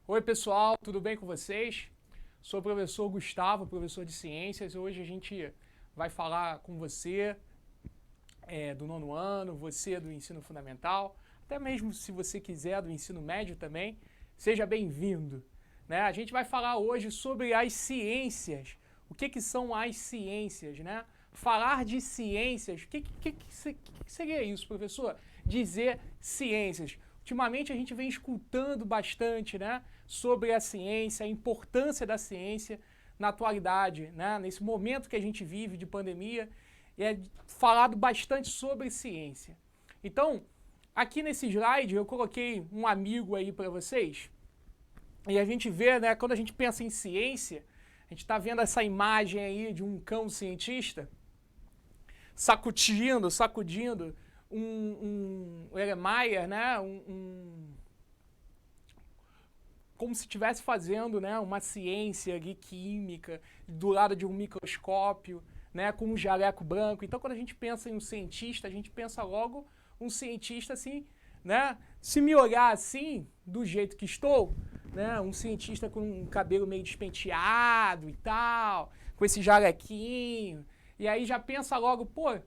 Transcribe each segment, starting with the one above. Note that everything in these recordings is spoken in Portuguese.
Oi pessoal, tudo bem com vocês? Sou o professor Gustavo, professor de ciências. Hoje a gente vai falar com você do nono ano, você do ensino fundamental, até mesmo se você quiser do ensino médio também, seja bem-vindo. Né? A gente vai falar hoje sobre as ciências. O que são as ciências, né? Falar de ciências, o que seria isso, professor? Dizer ciências. Ultimamente a gente vem escutando bastante, né, sobre a ciência, a importância da ciência na atualidade, né, nesse momento que a gente vive de pandemia, é falado bastante sobre ciência. Então, aqui nesse slide eu coloquei um amigo aí para vocês, e a gente vê, né, quando a gente pensa em ciência, a gente está vendo essa imagem aí de um cão cientista sacudindo um Erlenmeyer, né, como se estivesse fazendo, né, uma ciência ali, química do lado de um microscópio, né, com um jaleco branco. Então, quando a gente pensa em um cientista, a gente pensa logo um cientista assim, né? Se me olhar assim, do jeito que estou, né, um cientista com um cabelo meio despenteado e tal, com esse jalequinho, e aí já pensa logo, pô,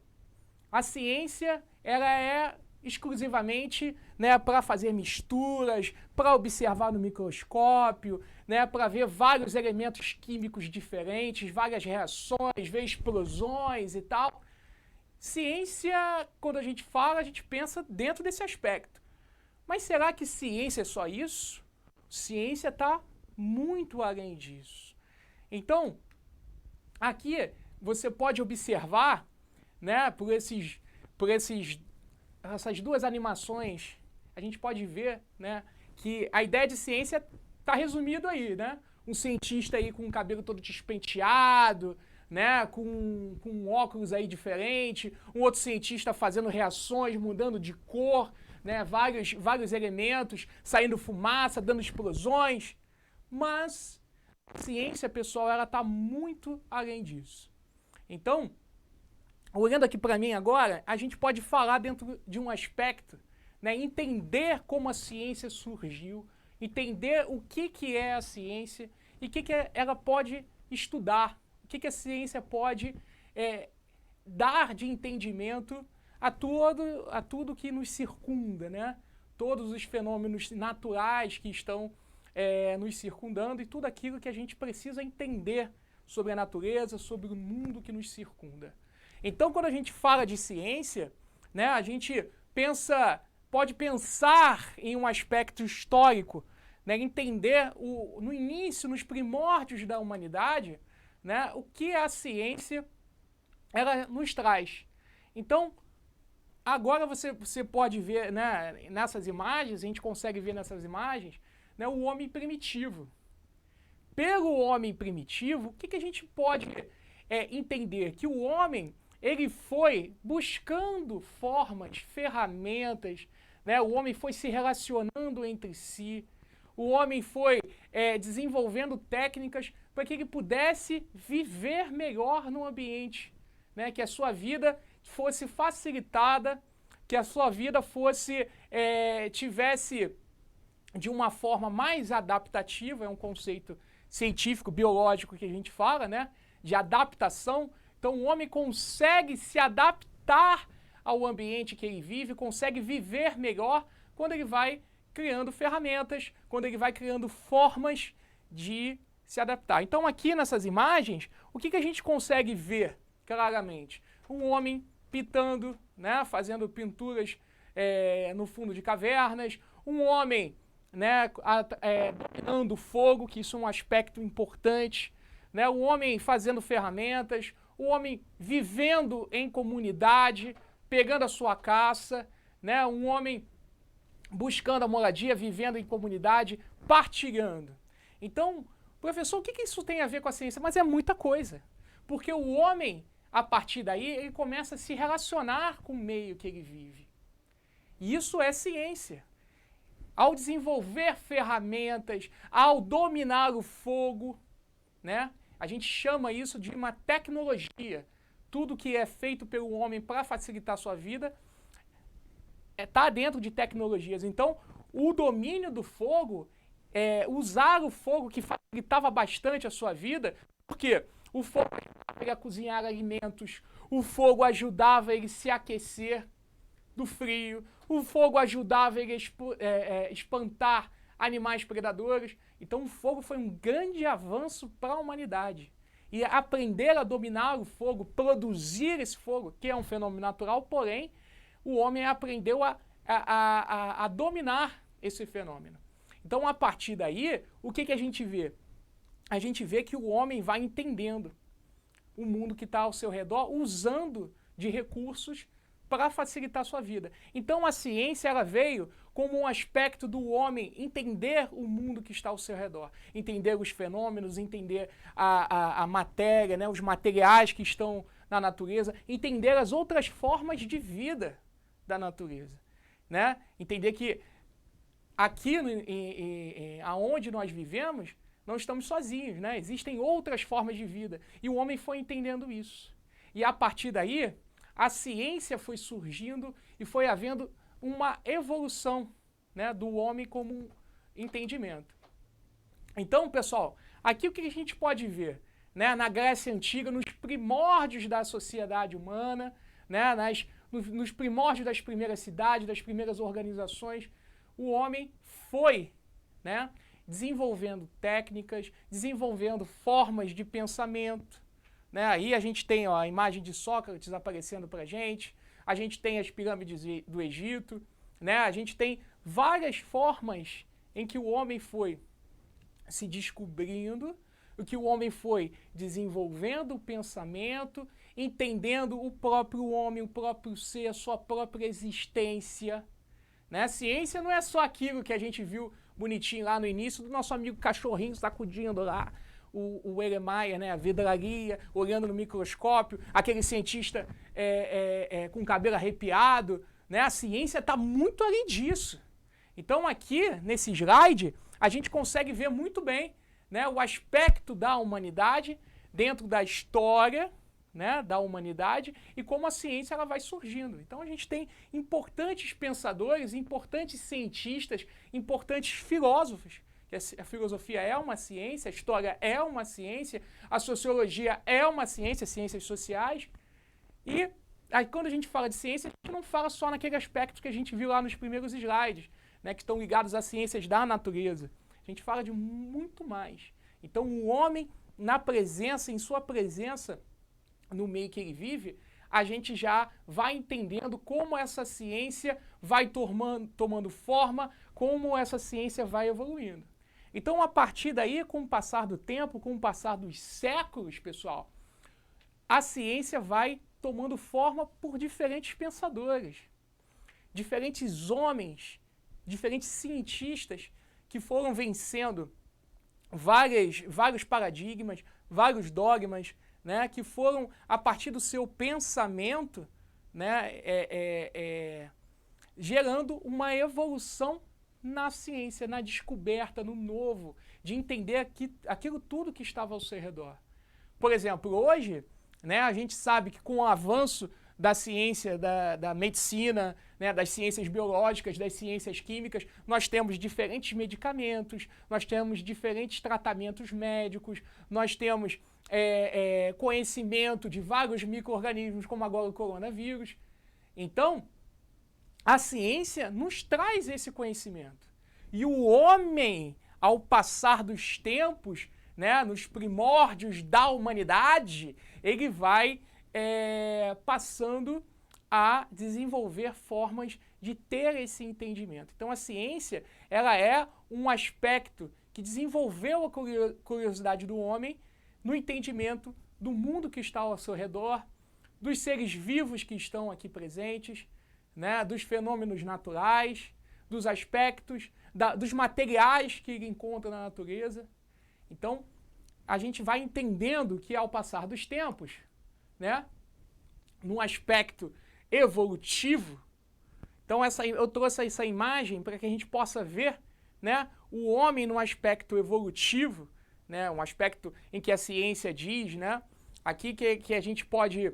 a ciência, ela é exclusivamente, né, para fazer misturas, para observar no microscópio, né, para ver vários elementos químicos diferentes, várias reações, ver explosões e tal. Ciência, quando a gente fala, a gente pensa dentro desse aspecto. Mas será que ciência é só isso? Ciência está muito além disso. Então, aqui você pode observar, né, por essas duas animações, a gente pode ver, né, que a ideia de ciência está resumido aí, né? Um cientista aí com o cabelo todo despenteado, né, com óculos aí diferente, um outro cientista fazendo reações, mudando de cor, né, vários elementos, saindo fumaça, dando explosões. Mas a ciência, pessoal, ela está muito além disso. Então, olhando aqui para mim agora, a gente pode falar dentro de um aspecto, né, entender como a ciência surgiu, entender o que é a ciência e o que ela pode estudar, o que a ciência pode dar de entendimento a tudo que nos circunda, né? Todos os fenômenos naturais que estão nos circundando e tudo aquilo que a gente precisa entender sobre a natureza, sobre o mundo que nos circunda. Então, quando a gente fala de ciência, né, a gente pode pensar em um aspecto histórico, né, entender no início, nos primórdios da humanidade, né, o que a ciência ela nos traz. Então, agora você pode ver, né, nessas imagens, a gente consegue ver nessas imagens, né, o homem primitivo. Pelo homem primitivo, o que a gente pode entender? Que o homem ele foi buscando formas, ferramentas, né? O homem foi se relacionando entre si, o homem foi desenvolvendo técnicas para que ele pudesse viver melhor no ambiente, né? Que a sua vida fosse facilitada, que a sua vida tivesse de uma forma mais adaptativa, é um conceito científico, biológico que a gente fala, né? De adaptação. Então o homem consegue se adaptar ao ambiente que ele vive, consegue viver melhor quando ele vai criando ferramentas, quando ele vai criando formas de se adaptar. Então aqui nessas imagens, o que a gente consegue ver claramente? Um homem pintando, né, fazendo pinturas no fundo de cavernas, um homem, né, dominando o fogo, que isso é um aspecto importante, né, o homem fazendo ferramentas, o homem vivendo em comunidade, pegando a sua caça, né, um homem buscando a moradia, vivendo em comunidade, partilhando. Então, professor, o que isso tem a ver com a ciência? Mas é muita coisa, porque o homem, a partir daí, ele começa a se relacionar com o meio que ele vive. E isso é ciência. Ao desenvolver ferramentas, ao dominar o fogo, né? A gente chama isso de uma tecnologia. Tudo que é feito pelo homem para facilitar a sua vida está dentro de tecnologias. Então, o domínio do fogo usar o fogo, que facilitava bastante a sua vida, porque o fogo ajudava ele a cozinhar alimentos, o fogo ajudava ele a se aquecer do frio, o fogo ajudava ele a espantar animais predadores. Então o fogo foi um grande avanço para a humanidade. E aprender a dominar o fogo, produzir esse fogo, que é um fenômeno natural, porém, o homem aprendeu a dominar esse fenômeno. Então, a partir daí, o que a gente vê? A gente vê que o homem vai entendendo o mundo que está ao seu redor, usando de recursos para facilitar a sua vida. Então, a ciência ela veio como um aspecto do homem entender o mundo que está ao seu redor, entender os fenômenos, entender a matéria, né, os materiais que estão na natureza, entender as outras formas de vida da natureza, né? Entender que aqui aonde nós vivemos, não estamos sozinhos, né? Existem outras formas de vida. E o homem foi entendendo isso. E a partir daí, a ciência foi surgindo e foi havendo uma evolução, né, do homem como um entendimento. Então, pessoal, aqui o que a gente pode ver? Né, na Grécia Antiga, nos primórdios da sociedade humana, né, nos primórdios das primeiras cidades, das primeiras organizações, o homem foi, né, desenvolvendo técnicas, desenvolvendo formas de pensamento. Né? Aí a gente tem, ó, a imagem de Sócrates aparecendo para a gente tem as pirâmides do Egito, né? A gente tem várias formas em que o homem foi se descobrindo, o que o homem foi desenvolvendo o pensamento, entendendo o próprio homem, o próprio ser, a sua própria existência. Né? A ciência não é só aquilo que a gente viu bonitinho lá no início do nosso amigo cachorrinho sacudindo lá o Eremia, né? A vidraria, olhando no microscópio, aquele cientista com cabelo arrepiado. Né? A ciência está muito além disso. Então aqui, nesse slide, a gente consegue ver muito bem, né, o aspecto da humanidade dentro da história, né, da humanidade e como a ciência ela vai surgindo. Então a gente tem importantes pensadores, importantes cientistas, importantes filósofos, que a filosofia é uma ciência, a história é uma ciência, a sociologia é uma ciência, ciências sociais. E aí quando a gente fala de ciência, a gente não fala só naquele aspecto que a gente viu lá nos primeiros slides, né, que estão ligados às ciências da natureza. A gente fala de muito mais. Então o homem, na presença, em sua presença, no meio que ele vive, a gente já vai entendendo como essa ciência vai tomando forma, como essa ciência vai evoluindo. Então, a partir daí, com o passar do tempo, com o passar dos séculos, pessoal, a ciência vai tomando forma por diferentes pensadores, diferentes homens, diferentes cientistas que foram vencendo vários paradigmas, vários dogmas, né, que foram, a partir do seu pensamento, né, gerando uma evolução na ciência, na descoberta, no novo, de entender aquilo tudo que estava ao seu redor. Por exemplo, hoje, né, a gente sabe que com o avanço da ciência, da medicina, né, das ciências biológicas, das ciências químicas, nós temos diferentes medicamentos, nós temos diferentes tratamentos médicos, nós temos conhecimento de vários micro-organismos, como agora o coronavírus. Então, a ciência nos traz esse conhecimento. E o homem, ao passar dos tempos, né, nos primórdios da humanidade, ele vai passando a desenvolver formas de ter esse entendimento. Então a ciência, ela é um aspecto que desenvolveu a curiosidade do homem no entendimento do mundo que está ao seu redor, dos seres vivos que estão aqui presentes, né, dos fenômenos naturais, dos aspectos, dos materiais que ele encontra na natureza. Então, a gente vai entendendo que ao passar dos tempos, né, num aspecto evolutivo, então eu trouxe essa imagem para que a gente possa ver, né, o homem num aspecto evolutivo, né, um aspecto em que a ciência diz, né, aqui que a gente pode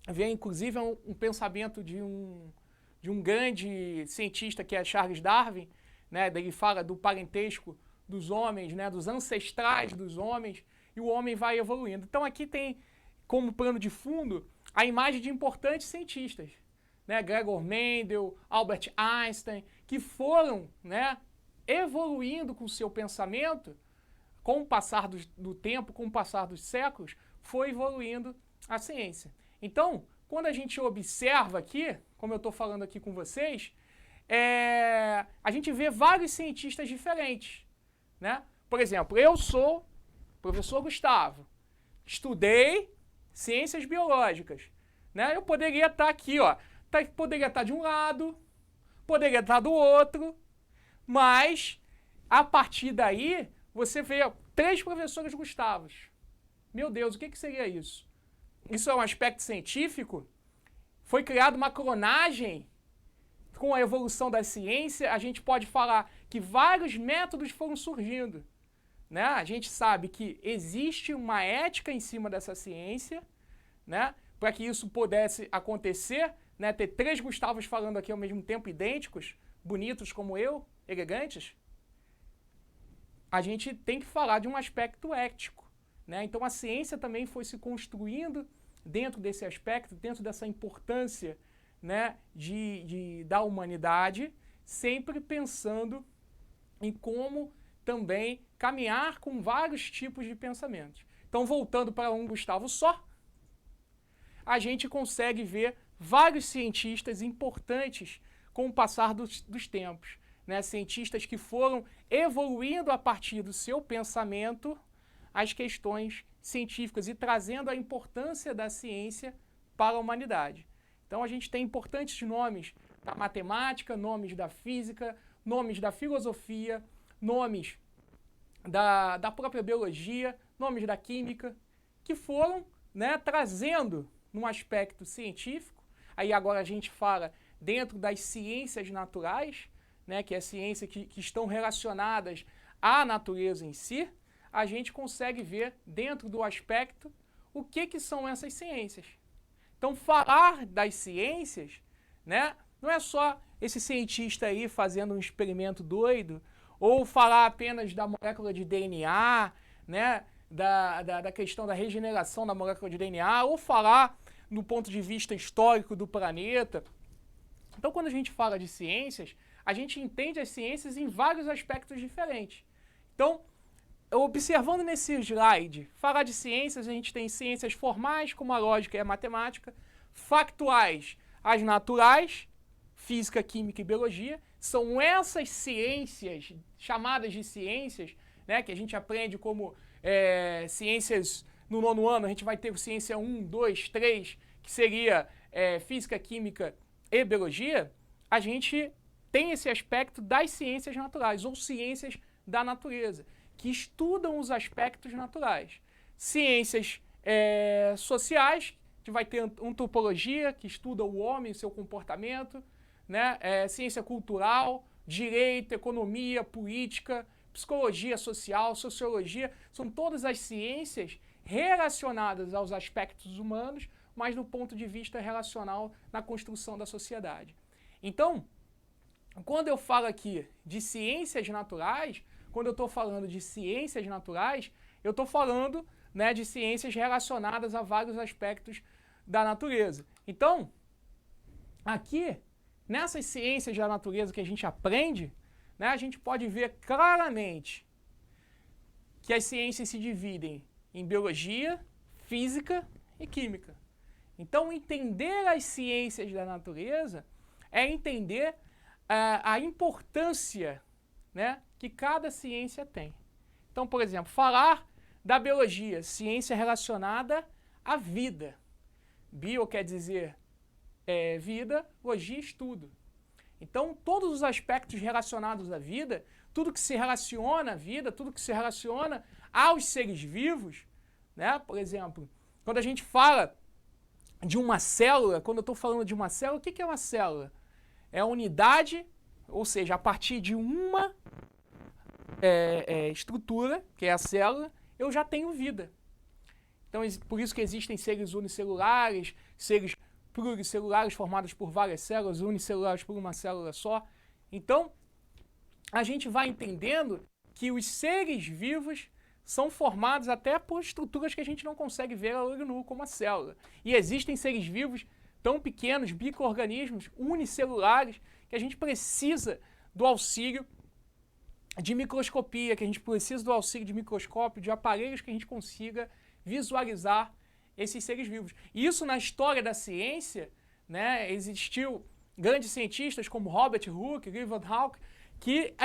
ver, inclusive, um pensamento de um grande cientista que é Charles Darwin, né? Ele fala do parentesco dos homens, né? Dos ancestrais dos homens, e o homem vai evoluindo. Então aqui tem como plano de fundo a imagem de importantes cientistas, né? Gregor Mendel, Albert Einstein, que foram, né, evoluindo com o seu pensamento, com o passar do tempo, com o passar dos séculos, foi evoluindo a ciência. Então, quando a gente observa aqui, como eu estou falando aqui com vocês, a gente vê vários cientistas diferentes, né? Por exemplo, eu sou o professor Gustavo, estudei ciências biológicas, né? Eu poderia estar aqui, ó, poderia estar de um lado, poderia estar do outro, mas a partir daí você vê 3 professores Gustavos. Meu Deus, o que seria isso? Isso é um aspecto científico? Foi criada uma clonagem? Com a evolução da ciência, a gente pode falar que vários métodos foram surgindo, né? A gente sabe que existe uma ética em cima dessa ciência, né? Para que isso pudesse acontecer, né? Ter 3 Gustavos falando aqui ao mesmo tempo, idênticos, bonitos como eu, elegantes, a gente tem que falar de um aspecto ético, né? Então a ciência também foi se construindo dentro desse aspecto, dentro dessa importância, né, da humanidade, sempre pensando em como também caminhar com vários tipos de pensamentos. Então, voltando para um Gustavo só, a gente consegue ver vários cientistas importantes com o passar dos tempos, né? Cientistas que foram evoluindo a partir do seu pensamento as questões científicas e trazendo a importância da ciência para a humanidade. Então a gente tem importantes nomes da matemática, nomes da física, nomes da filosofia, nomes da própria biologia, nomes da química, que foram, né, trazendo num aspecto científico. Aí agora a gente fala dentro das ciências naturais, né, que é a ciência que estão relacionadas à natureza em si, a gente consegue ver dentro do aspecto o que são essas ciências. Então, falar das ciências, né, não é só esse cientista aí fazendo um experimento doido, ou falar apenas da molécula de DNA, né, da questão da regeneração da molécula de DNA, ou falar do ponto de vista histórico do planeta. Então, quando a gente fala de ciências, a gente entende as ciências em vários aspectos diferentes. Então, observando nesse slide, falar de ciências, a gente tem ciências formais, como a lógica e a matemática, factuais, as naturais, física, química e biologia. São essas ciências, chamadas de ciências, né, que a gente aprende como ciências no 9º ano, a gente vai ter ciência 1, 2, 3, que seria física, química e biologia. A gente tem esse aspecto das ciências naturais, ou ciências da natureza, que estudam os aspectos naturais. Ciências sociais, a gente vai ter antropologia, que estuda o homem e seu comportamento, né? Ciência cultural, direito, economia, política, psicologia social, sociologia, são todas as ciências relacionadas aos aspectos humanos, mas do ponto de vista relacional na construção da sociedade. Então, quando eu falo aqui de ciências naturais, quando eu estou falando de ciências naturais, eu estou falando, né, de ciências relacionadas a vários aspectos da natureza. Então, aqui, nessas ciências da natureza que a gente aprende, né, a gente pode ver claramente que as ciências se dividem em biologia, física e química. Então, entender as ciências da natureza é entender a importância, né, que cada ciência tem. Então, por exemplo, falar da biologia, ciência relacionada à vida. Bio quer dizer vida, logia, estudo. Então, todos os aspectos relacionados à vida, tudo que se relaciona à vida, tudo que se relaciona aos seres vivos, né? Por exemplo, quando a gente fala de uma célula, quando eu estou falando de uma célula, o que é uma célula? É a unidade, ou seja, a partir de uma estrutura, que é a célula, eu já tenho vida. Então, por isso que existem seres unicelulares, seres pluricelulares formados por várias células, unicelulares por uma célula só. Então, a gente vai entendendo que os seres vivos são formados até por estruturas que a gente não consegue ver a olho nu, como a célula. E existem seres vivos tão pequenos, micro-organismos unicelulares, que a gente precisa do auxílio de microscopia, que a gente precisa do auxílio de microscópio, de aparelhos que a gente consiga visualizar esses seres vivos. E isso na história da ciência, né, existiu grandes cientistas como Robert Hooke, Leeuwenhoek van Hauck, que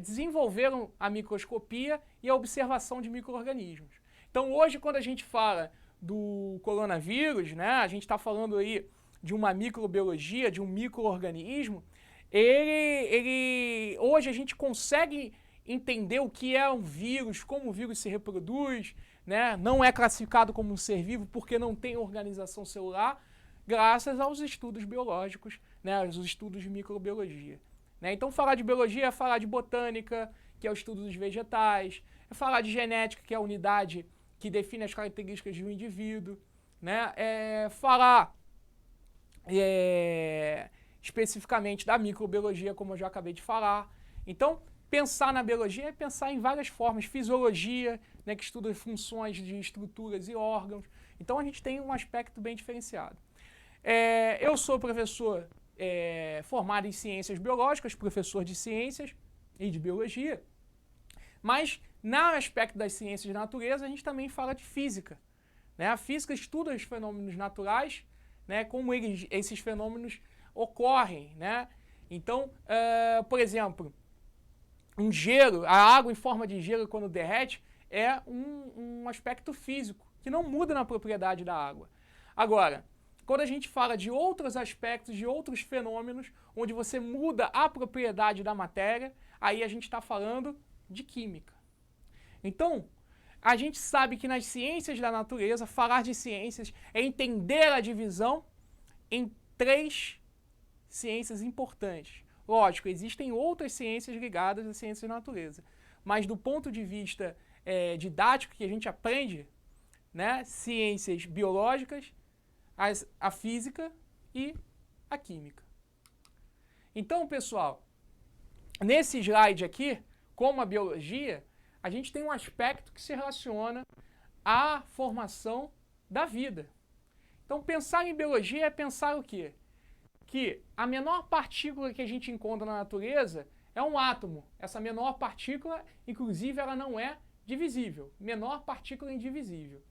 desenvolveram a microscopia e a observação de micro-organismos. Então hoje, quando a gente fala do coronavírus, né, a gente está falando aí de uma microbiologia, de um micro-organismo, hoje a gente consegue entender o que é um vírus, como o vírus se reproduz, né, não é classificado como um ser vivo porque não tem organização celular, graças aos estudos biológicos, né, aos estudos de microbiologia. Né? Então falar de biologia é falar de botânica, que é o estudo dos vegetais, é falar de genética, que é a unidade que define as características de um indivíduo, né? Falar especificamente da microbiologia, como eu já acabei de falar. Então, pensar na biologia é pensar em várias formas. Fisiologia, né, que estuda as funções de estruturas e órgãos. Então, a gente tem um aspecto bem diferenciado. Eu sou professor formado em ciências biológicas, professor de ciências e de biologia, mas no aspecto das ciências da natureza a gente também fala de física. Né? A física estuda os fenômenos naturais, né, como esses fenômenos ocorrem. Né? Então, por exemplo, um gelo, a água em forma de gelo quando derrete é um aspecto físico que não muda na propriedade da água. Agora, quando a gente fala de outros aspectos, de outros fenômenos, onde você muda a propriedade da matéria, aí a gente está falando de química. Então, a gente sabe que nas ciências da natureza, falar de ciências é entender a divisão em 3 ciências importantes. Lógico, existem outras ciências ligadas às ciências da natureza, mas do ponto de vista didático que a gente aprende, né, ciências biológicas, a física e a química. Então, pessoal, nesse slide aqui, como a biologia, a gente tem um aspecto que se relaciona à formação da vida. Então, pensar em biologia é pensar o quê? Que a menor partícula que a gente encontra na natureza é um átomo. Essa menor partícula, inclusive, ela não é divisível. Menor partícula indivisível.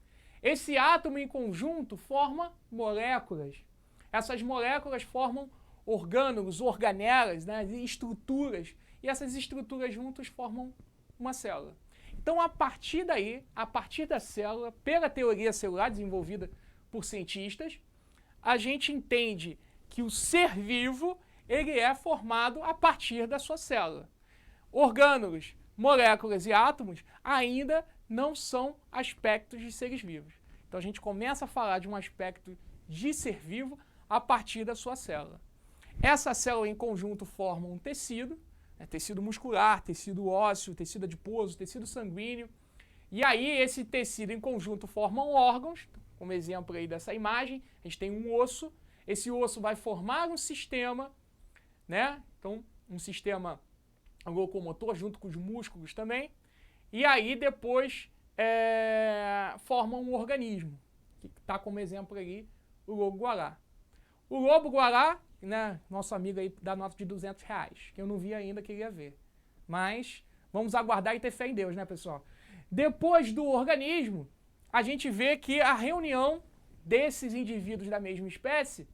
Esse átomo em conjunto forma moléculas. Essas moléculas formam orgânulos, organelas, né, estruturas. E essas estruturas juntas formam uma célula. Então, a partir daí, a partir da célula, pela teoria celular desenvolvida por cientistas, a gente entende que o ser vivo ele é formado a partir da sua célula. Orgânulos, moléculas e átomos ainda não são aspectos de seres vivos. Então a gente começa a falar de um aspecto de ser vivo a partir da sua célula. Essa célula em conjunto forma um tecido, né, tecido muscular, tecido ósseo, tecido adiposo, tecido sanguíneo. E aí esse tecido em conjunto formam órgãos, como exemplo aí dessa imagem, a gente tem um osso, esse osso vai formar um sistema, né? Então um sistema locomotor junto com os músculos também, e aí depois forma um organismo, que está como exemplo ali o lobo-guará. O lobo-guará, né, nosso amigo aí dá nota de R$200, que eu não vi ainda, queria ver. Mas vamos aguardar e ter fé em Deus, né, pessoal? Depois do organismo, a gente vê que a reunião desses indivíduos da mesma espécie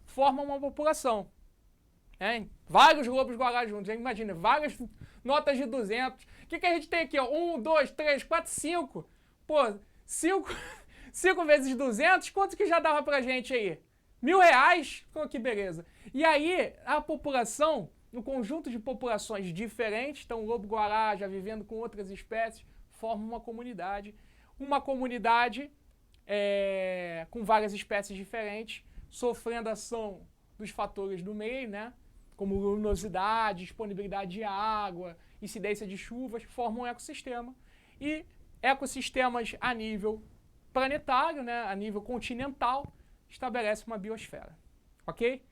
forma uma população. Vários lobos-guará juntos, imagina, várias notas de 200. O que a gente tem aqui? Ó? 1, 2, 3, 4, 5. Pô, 5 vezes 200, quanto que já dava pra gente aí? R$1.000? Pô, que beleza. E aí, a população, um conjunto de populações diferentes, então o lobo-guará já vivendo com outras espécies, forma uma comunidade. Uma comunidade com várias espécies diferentes, sofrendo ação dos fatores do meio, né? Como luminosidade, disponibilidade de água, incidência de chuvas, formam um ecossistema. E ecossistemas a nível planetário, né, a nível continental, estabelece uma biosfera. Ok?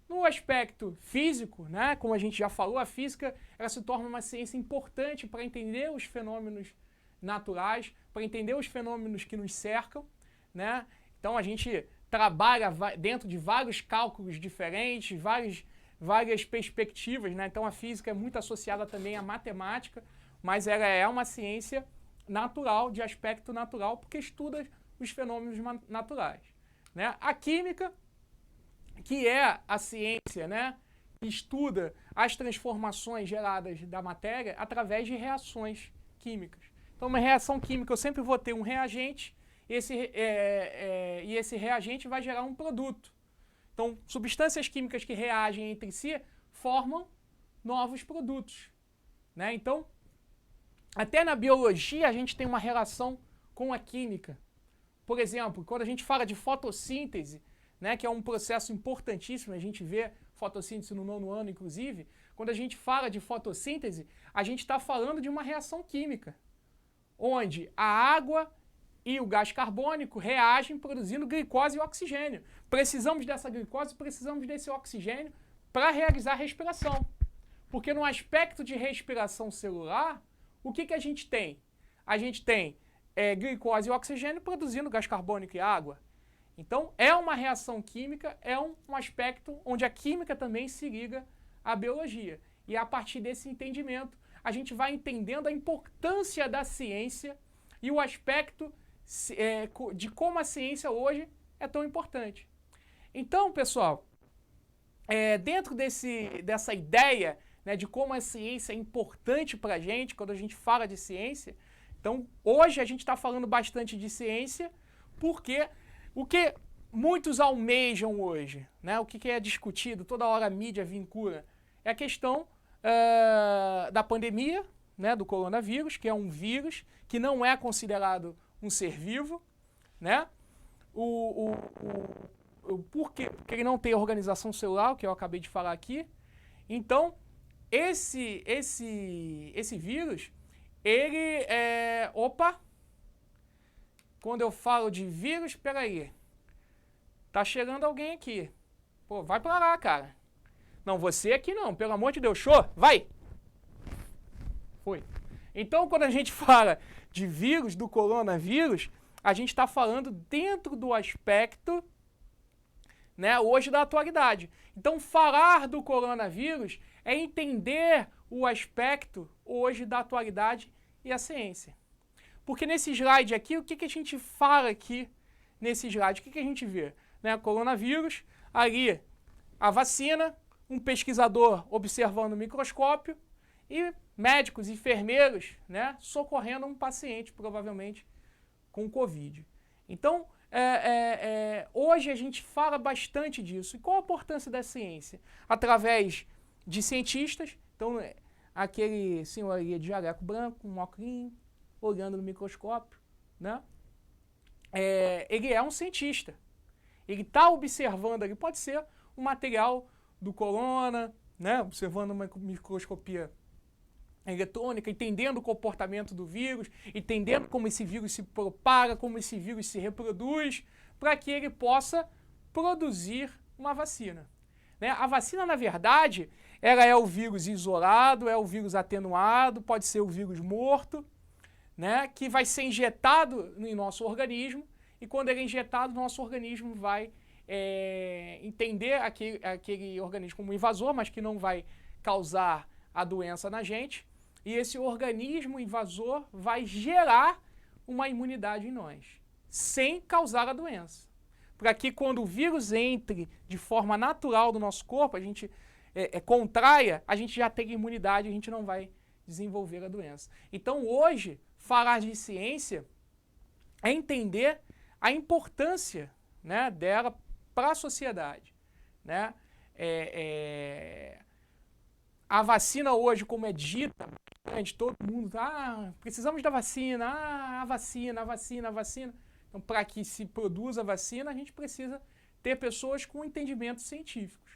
No aspecto físico, né, como a gente já falou, a física ela se torna uma ciência importante para entender os fenômenos naturais, para entender os fenômenos que nos cercam, né? Então a gente trabalha dentro de vários cálculos diferentes, várias perspectivas, né? Então a física é muito associada também à matemática, mas ela é uma ciência natural, de aspecto natural, porque estuda os fenômenos naturais, né? A química, que é a ciência, né, que estuda as transformações geradas da matéria através de reações químicas. Então, uma reação química, eu sempre vou ter um reagente, e esse reagente vai gerar um produto. Então, substâncias químicas que reagem entre si formam novos produtos, né? Então, até na biologia a gente tem uma relação com a química. Por exemplo, quando a gente fala de fotossíntese, né, que é um processo importantíssimo, a gente vê fotossíntese no 9º ano, inclusive, quando a gente fala de fotossíntese, a gente está falando de uma reação química, onde a água e o gás carbônico reagem produzindo glicose e oxigênio. Precisamos dessa glicose, precisamos desse oxigênio para realizar a respiração. Porque no aspecto de respiração celular, o que a gente tem? A gente tem glicose e oxigênio produzindo gás carbônico e água. Então, é uma reação química, é um aspecto onde a química também se liga à biologia. E a partir desse entendimento, a gente vai entendendo a importância da ciência e o aspecto de como a ciência hoje é tão importante. Então, pessoal, dentro dessa ideia, né, de como a ciência é importante para a gente, quando a gente fala de ciência, então, hoje a gente está falando bastante de ciência, porque o que muitos almejam hoje, né, o que é discutido, toda hora a mídia vincula, é a questão da pandemia, né, do coronavírus, que é um vírus que não é considerado um ser vivo, né? Porque ele não tem organização celular, que eu acabei de falar aqui. Então, esse vírus, ele é... Opa! Quando eu falo de vírus, peraí. Tá chegando alguém aqui. Pô, vai pra lá, cara. Não, você aqui não, pelo amor de Deus. Show, vai! Foi. Então, quando a gente fala de vírus, do coronavírus, a gente está falando dentro do aspecto, né, hoje da atualidade. Então, falar do coronavírus é entender o aspecto hoje da atualidade e a ciência. Porque nesse slide aqui, o que a gente fala aqui nesse slide? O que a gente vê? Né, coronavírus, ali a vacina, um pesquisador observando o microscópio e médicos, enfermeiros, né, socorrendo um paciente, provavelmente, com Covid. Então, hoje a gente fala bastante disso. E qual a importância da ciência? Através de cientistas, então, aquele senhor ali de jaleco branco, um óculos, olhando no microscópio, né? Ele é um cientista. Ele está observando ali, pode ser um material do corona, né? Observando uma microscopia eletrônica, entendendo o comportamento do vírus, entendendo como esse vírus se propaga, como esse vírus se reproduz, para que ele possa produzir uma vacina. Né? A vacina, na verdade, ela é o vírus isolado, é o vírus atenuado, pode ser o vírus morto, né? Que vai ser injetado em nosso organismo, e quando ele é injetado, nosso organismo vai entender aquele organismo como invasor, mas que não vai causar a doença na gente, e esse organismo invasor vai gerar uma imunidade em nós, sem causar a doença. Para que quando o vírus entre de forma natural no nosso corpo, a gente contraia, a gente já tem imunidade, a gente não vai desenvolver a doença. Então hoje, falar de ciência é entender a importância, né, dela para a sociedade. Né? A vacina hoje, como é dita, todo mundo, precisamos da vacina, a vacina, a vacina, a vacina. Então, para que se produza a vacina, a gente precisa ter pessoas com entendimentos científicos.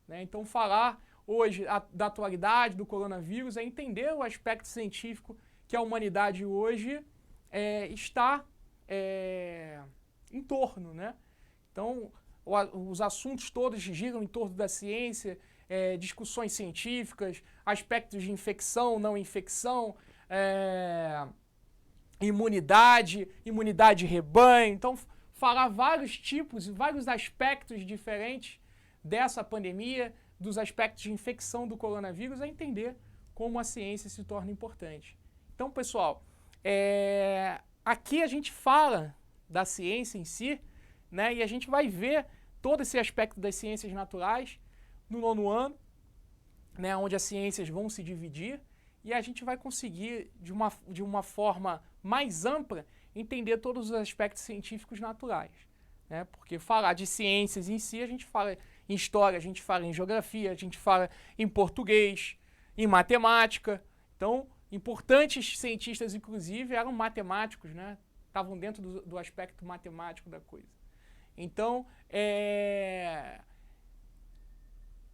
Né? Então, falar hoje da atualidade do coronavírus é entender o aspecto científico que a humanidade hoje está em torno. Né? Então, os assuntos todos giram em torno da ciência, discussões científicas, aspectos de infecção, não infecção, imunidade de rebanho. Então, falar vários tipos e vários aspectos diferentes dessa pandemia, dos aspectos de infecção do coronavírus, é entender como a ciência se torna importante. Então, pessoal, aqui a gente fala da ciência em si, né, e a gente vai ver todo esse aspecto das ciências naturais no 9º ano, né, onde as ciências vão se dividir, e a gente vai conseguir, de uma forma mais ampla, entender todos os aspectos científicos naturais. Né? Porque falar de ciências em si, a gente fala em história, a gente fala em geografia, a gente fala em português, em matemática. Então, importantes cientistas, inclusive, eram matemáticos, né? Estavam dentro do aspecto matemático da coisa. Então,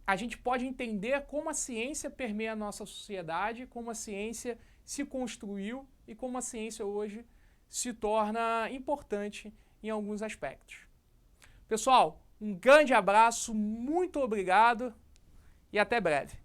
a gente pode entender como a ciência permeia a nossa sociedade, como a ciência se construiu e como a ciência hoje se torna importante em alguns aspectos. Pessoal, um grande abraço, muito obrigado e até breve.